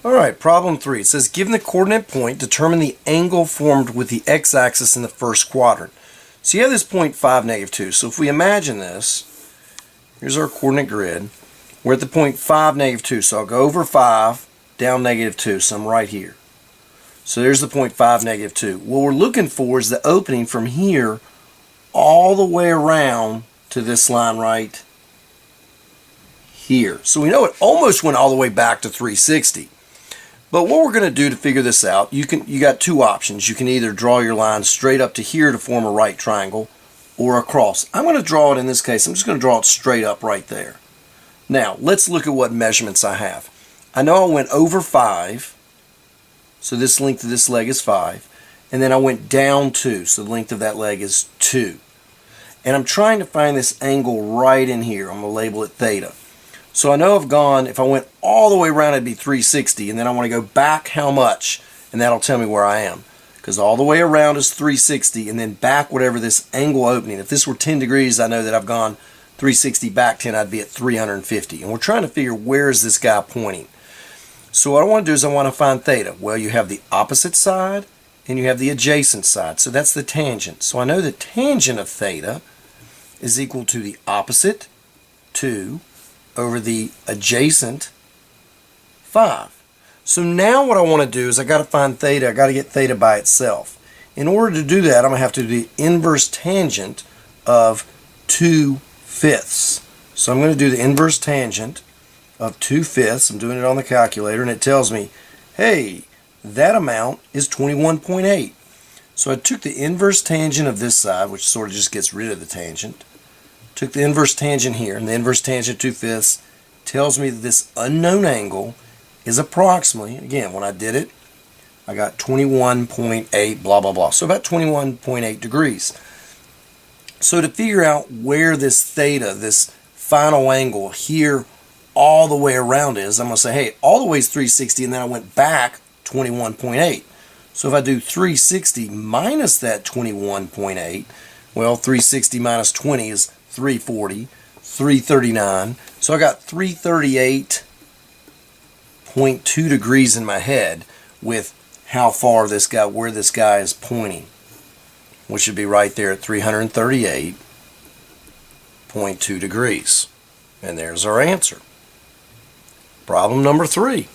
Alright, problem 3. It says, given the coordinate point, determine the angle formed with the x-axis in the first quadrant. So you have this point 5, negative 2. So if we imagine this, here's our coordinate grid. We're at the point 5, negative 2. So I'll go over 5, down negative 2. So I'm right here. So there's the point 5, negative 2. What we're looking for is the opening from here all the way around to this line right here. So we know it almost went all the way back to 360. But what we're going to do to figure this out, you got two options. You can either draw your line straight up to here to form a right triangle or across. I'm going to draw it in this case. I'm just going to draw it straight up right there. Now, let's look at what measurements I have. I know I went over 5, so this length of this leg is 5. And then I went down 2, so the length of that leg is 2. And I'm trying to find this angle right in here. I'm going to label it theta. So I know I've gone, if I went all the way around, it'd be 360, and then I want to go back how much, and that'll tell me where I am. Because all the way around is 360, and then back whatever this angle opening. If this were 10 degrees, I know that I've gone 360 back 10, I'd be at 350. And we're trying to figure where is this guy pointing. So what I want to do is I want to find theta. Well, you have the opposite side, and you have the adjacent side. So that's the tangent. So I know the tangent of theta is equal to the opposite 2 over the adjacent 5. So now what I want to do is I got to find theta. I got to get theta by itself. In order to do that, I'm going to have to do the inverse tangent of 2/5. So I'm going to do the inverse tangent of 2/5. I'm doing it on the calculator, and it tells me, hey, that amount is 21.8. So I took the inverse tangent of this side, which sort of just gets rid of the tangent. Took the inverse tangent here, and the inverse tangent 2/5 tells me that this unknown angle is approximately, again, when I did it, I got 21.8, blah, blah, blah. So about 21.8 degrees. So to figure out where this theta, this final angle here all the way around is, I'm going to say, hey, all the way is 360, and then I went back 21.8. So if I do 360 minus that 21.8, well, 360 minus 20 is 340, 339. So I got 338.2 degrees in my head with how far this guy, where this guy is pointing, which should be right there at 338.2 degrees. And there's our answer. Problem number 3.